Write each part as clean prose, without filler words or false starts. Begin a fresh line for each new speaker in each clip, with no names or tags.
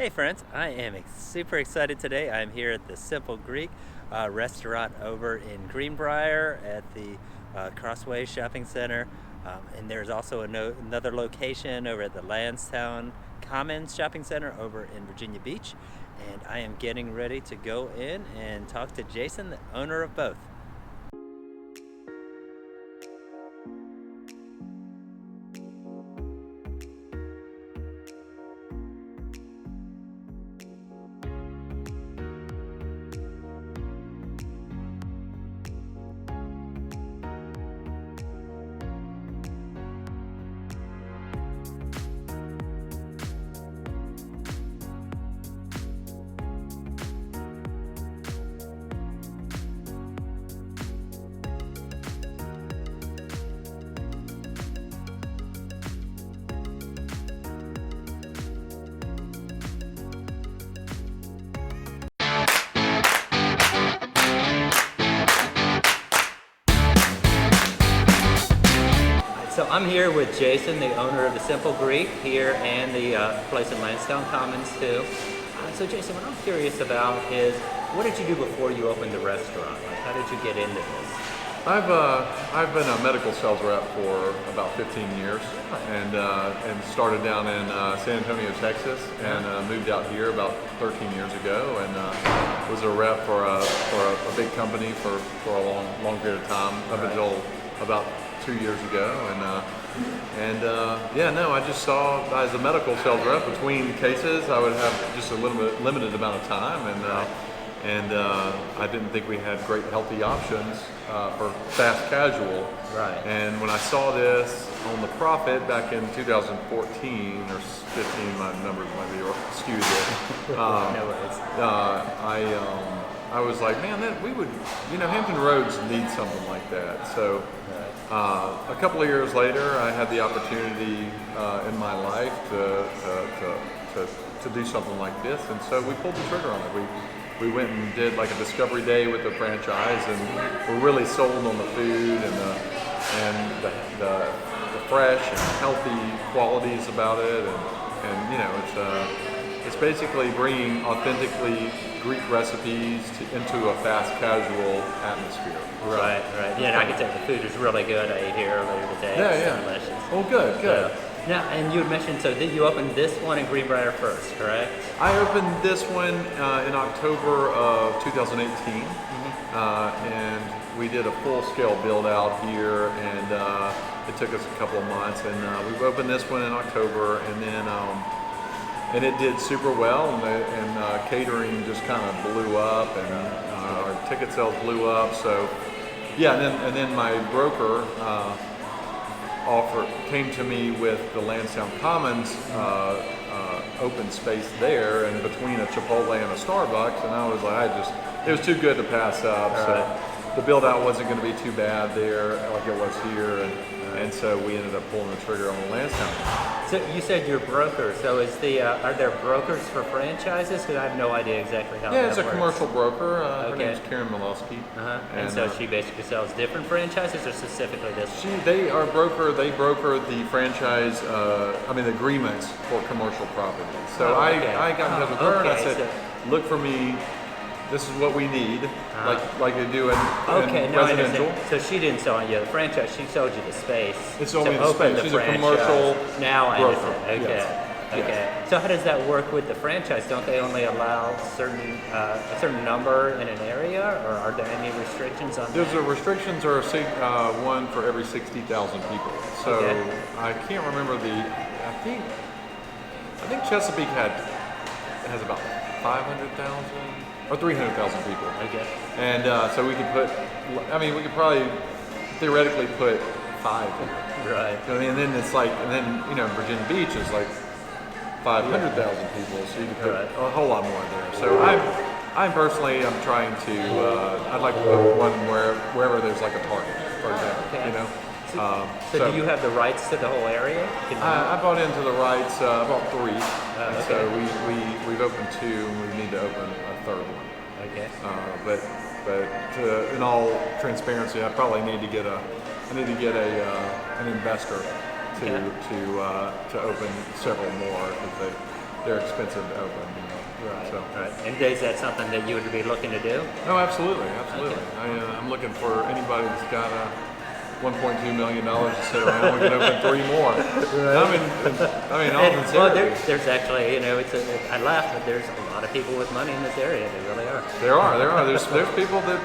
Hey friends, I am super excited today. I'm here at the Simple Greek restaurant over in Greenbrier at the Crossways Shopping Center. And there's also another location over at the Lansdowne Commons Shopping Center over in Virginia Beach. And I am getting ready to go in and talk to Jason, the owner of both. So I'm here with Jason, the owner of the Simple Greek here and the place in Lansdowne Commons too. So Jason, what I'm curious about is, what did you do before you opened the restaurant? Like, how did you get into this?
I've been a medical sales rep for about 15 years, and started down in San Antonio, Texas, and moved out here about 13 years ago, and was a rep for a big company for a long period of time up until about 2 years ago, I just saw, as a medical sales rep, between cases I would have just a limited amount of time, and I didn't think we had great healthy options for fast casual.
Right.
And when I saw this on the Profit back in 2014 or 15, my numbers might be skewed there.
No worries.
I was like, man, Hampton Roads needs something like that. So a couple of years later, I had the opportunity in my life to do something like this, and so we pulled the trigger on it. We went and did like a discovery day with the franchise, and we're really sold on the food and the fresh and healthy qualities about it, and it's basically bringing authentically Greek recipes into a fast casual atmosphere.
Right. Yeah, I can tell the food is really good. I ate here earlier today.
Yeah.
It's delicious.
Oh, good.
Now, and you had mentioned, so did you open this one in Greenbrier first, correct?
I opened this one in October of 2018, and we did a full-scale build-out here, and it took us a couple of months, and we opened this one in October, and then and it did super well, and catering just kind of blew up, and our ticket sales blew up. So yeah, and then my broker came to me with the Lansdowne Commons open space there, and between a Chipotle and a Starbucks, and I was like, it was too good to pass up. So the build out wasn't going to be too bad there like it was here, and so we ended up pulling the trigger on the Lansdowne.
So you said you're broker. So are there brokers for franchises? Because I have no idea exactly how that works.
Yeah, it's a commercial broker. Her name's Karen Milowski.
And so she basically sells different franchises, or specifically this?
They broker the franchise, the agreements for commercial properties. So I got in touch with her, and I said, look for me. This is what we need, like they do in residential.
So she didn't sell you the franchise; she sold you the space.
It's only the space. She's a commercial
now I
broker.
understand. Okay.
Yes.
So how does that work with the franchise? Don't they only allow a certain number in an area, or are there any restrictions on that?
There's restrictions are one for every 60,000 people. So I can't remember I think Chesapeake has about 500,000. Or 300,000 people.
Okay.
And so we could probably theoretically put 5 here.
Right.
And then it's like, Virginia Beach is like 500,000 people, so you can put a whole lot more there. So I'm trying to, I'd like to put one wherever there's like a Target, for example,
Okay. So do you have the rights to the whole area?
I bought into the rights, I bought 3.
Okay.
So we've opened 2, and we need to open a third one.
Okay.
But in all transparency, I probably need to get an investor to open several more, because they're expensive to open.
Right.
So.
Right. And is that something that you would be looking to do?
Oh, absolutely, absolutely.
Okay.
I'm looking for anybody that's got $1.2 million to sit around. We can open 3 more. Right. I mean, all sincerity.
Well, there's actually, I laugh, but there's a lot of people with money in this area. They really are.
There are. There's people that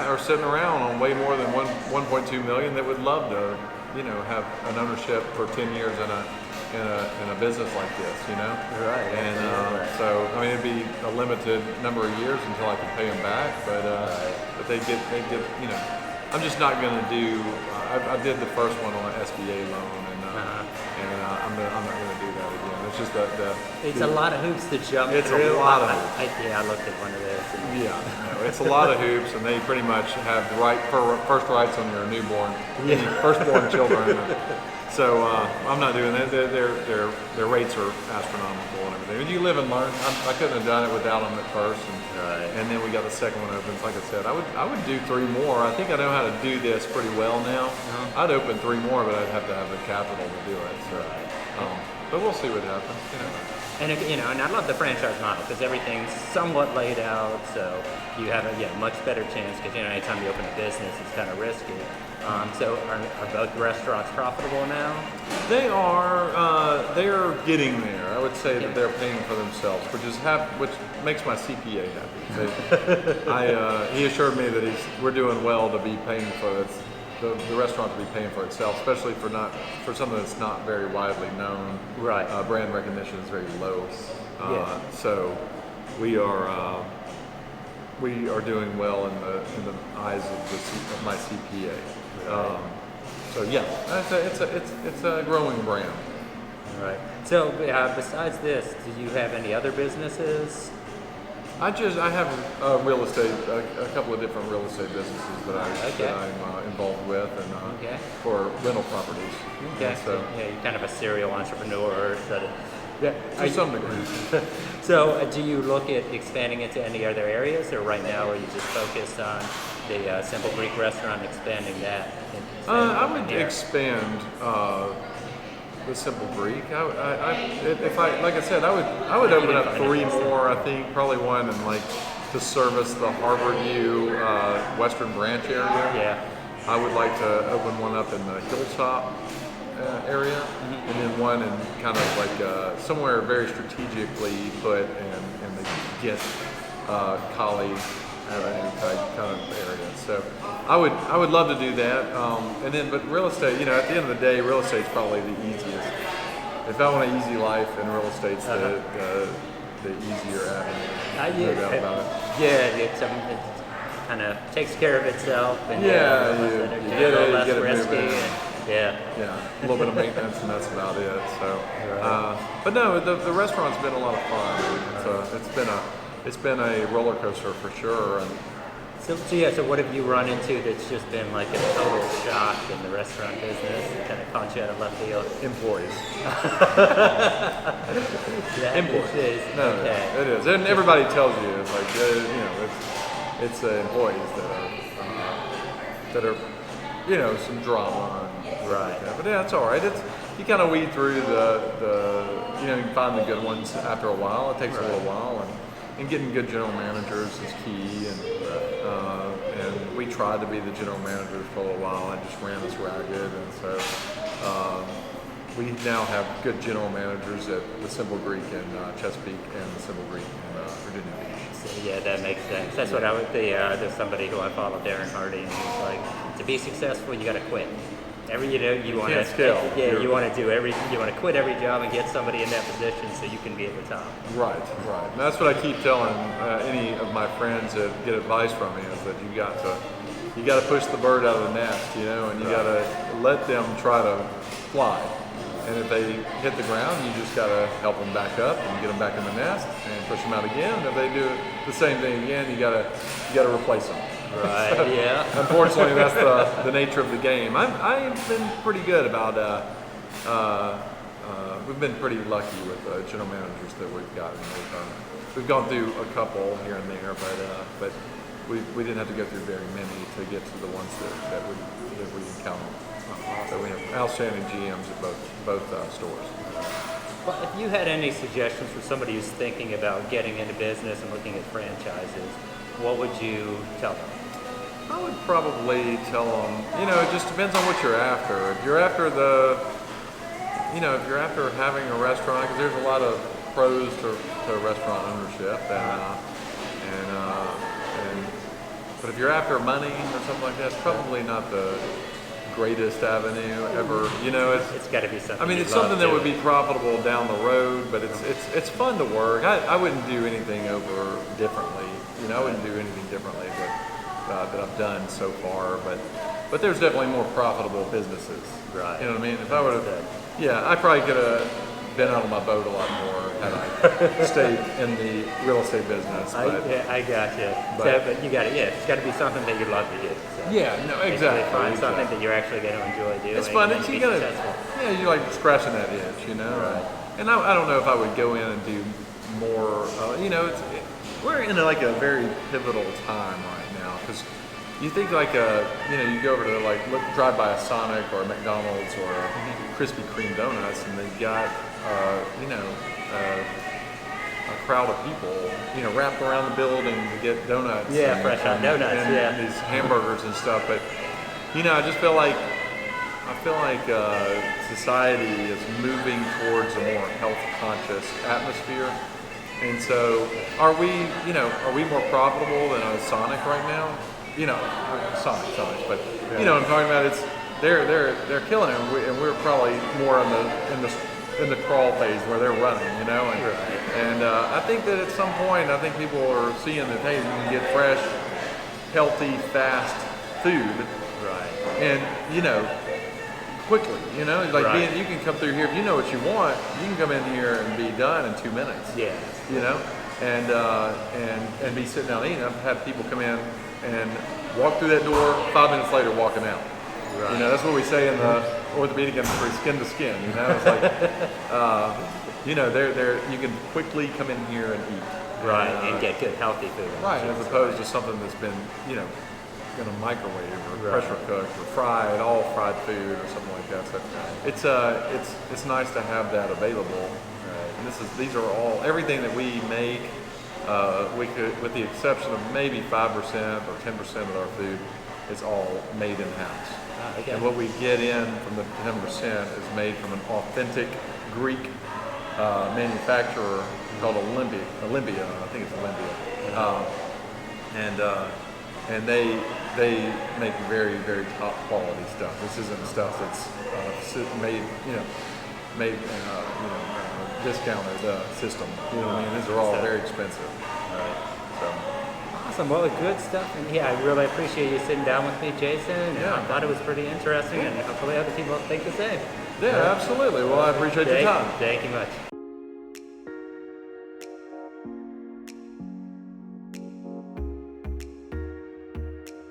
are sitting around on way more than 1.2 million that would love to, have an ownership for 10 years in a business like this,
Right.
And so, I mean, it'd be a limited number of years until I could pay them back, but they get, I'm just not going to do. I did the first one on an SBA loan, and I'm not going to do that again. It's just
it's a lot of hoops to jump
it's
through.
A lot of hoops.
I looked at one of those.
It's a lot of hoops, and they pretty much have the first rights on your newborn, firstborn children. So I'm not doing that. Their rates are astronomical and everything. You live and learn. I couldn't have done it without them at first, and then we got the second one open. Like I said, I would do 3 more. I think I know how to do this pretty well now. I'd open 3 more, but I'd have to have the capital to do it. So, but we'll see what happens.
And and I love the franchise model because everything's somewhat laid out, so you have a much better chance. Because anytime you open a business, it's kind of risky. So are both restaurants profitable now?
They are. They're getting there. I would say that they're paying for themselves, which makes my CPA happy. He assured me that we're doing well to be paying for this. The restaurant to be paying for itself, especially for something that's not very widely known.
Right.
Brand recognition is very low. So we are doing well in the eyes of my CPA.
Right.
So yeah, it's a growing brand.
Right. So besides this, do you have any other businesses?
I have real estate, a couple of different real estate businesses that I'm involved with, and for rental properties.
Okay.
So
you're kind of a serial entrepreneur.
to some degree.
So do you look at expanding into any other areas, or right now are you just focused on the Simple Greek restaurant, expanding that?
I would expand the Simple Greek. Like I said, I would open up 3 more. I think probably one in to service the Harborview Western Branch area.
Yeah.
I would like to open one up in the Hilltop area, and then one in kind of somewhere very strategically put in the Get College Avenue type kind of area. So I would love to do that. But real estate, at the end of the day, real estate's probably the easiest. If I want an easy life, then real estate's the easier avenue. No doubt about it.
Yeah, it kind of takes care of itself. And
you get it,
less
you get it
risky.
moving. A little bit of maintenance, and that's about it. So, but no, the restaurant's been a lot of fun. It's been a roller coaster for sure. And
so what have you run into that's just been like a total shock in the restaurant business and kind of caught you out of left field?
Employees.
Employees.
It is, and everybody tells you it's employees that are some drama.
Right.
But yeah, it's all right. You kind of weed through you can find the good ones after a while. It takes a little while, and getting good general managers is key. And we tried to be the general managers for a little while. I just ran us ragged, and so we now have good general managers at the Simple Greek in Chesapeake and the Simple Greek in Virginia Beach.
So, yeah, that makes sense. That's what I would. There's somebody who I follow, Darren Hardy, and he's like, to be successful, you got to quit. You want to
scale.
Yeah, you want to quit every job and get somebody in that position so you can be at the top.
Right. And that's what I keep telling any of my friends that get advice from me, is that you got to push the bird out of the nest, and you got to let them try to fly. And if they hit the ground, you just got to help them back up and get them back in the nest and push them out again. And if they do the same thing again, you got to replace them.
Right.
So,
yeah.
Unfortunately, that's the nature of the game. I've been pretty good about. We've been pretty lucky with the general managers that we've gotten. We've gone through a couple here and there, but we didn't have to go through very many to get to the ones that we encounter. So we have outstanding GMs at both stores.
Well, if you had any suggestions for somebody who's thinking about getting into business and looking at franchises, what would you tell them?
I would probably tell them, it just depends on what you're after. If you're after if you're after having a restaurant, because there's a lot of pros to restaurant ownership, but if you're after money or something like that, it's probably not the greatest avenue ever.
It's got to be something.
I mean, it's something that would be profitable down the road, but it's fun to work. I wouldn't do anything over differently. I wouldn't do anything differently that I've done so far. But there's definitely more profitable businesses.
Right.
You know what I mean? If I would have, I probably could have been out on my boat a lot more had I stayed in the real estate business. But,
I got you. But you got it. Yeah, it's got to be something that you love to do. So
Exactly.
Find something that you're actually going to enjoy doing.
It's fun. You you like scratching that itch,
Right.
And I don't know if I would go in and do more. We're in like a very pivotal time right now because you think like you go over to drive by a Sonic or a McDonald's or a Krispy Kreme donuts, and they've got a crowd of people wrapped around the building to get donuts.
Fresh hot donuts.
And these hamburgers and stuff. But I just feel like society is moving towards a more health conscious atmosphere. And so, are we more profitable than a Sonic right now? Sonic, but I'm talking about they're killing it, and we're probably more in the crawl phase where they're running, and I think that at some point, I think people are seeing that hey, you can get fresh, healthy, fast food,
right,
and quickly, you can come through here if you know what you want. You can come in here and be done in 2 minutes.
Yeah.
And be sitting down eating. I've had people come in and walk through that door, 5 minutes later walking out.
Right.
That's what we say in the orthopedic industry, skin to skin. It's like, you can quickly come in here and eat.
Right, and get good healthy food.
Right, as opposed to something that's been, in a microwave or pressure cooked or fried, all fried food or something like that. So it's nice to have that available. And these are all everything that we make. We could, with the exception of maybe 5% or 10% of our food, is all made in house.
Okay.
And what we get in from the 10% is made from an authentic Greek manufacturer called Olympia. I think it's Olympia. And they make very, very top quality stuff. This isn't stuff that's made discounted system. These are all very expensive. So.
Awesome. Well, good stuff. And I really appreciate you sitting down with me, Jason. And I thought it was pretty interesting, and hopefully other people think the same.
Yeah, absolutely. Well, I appreciate your time.
Thank you much.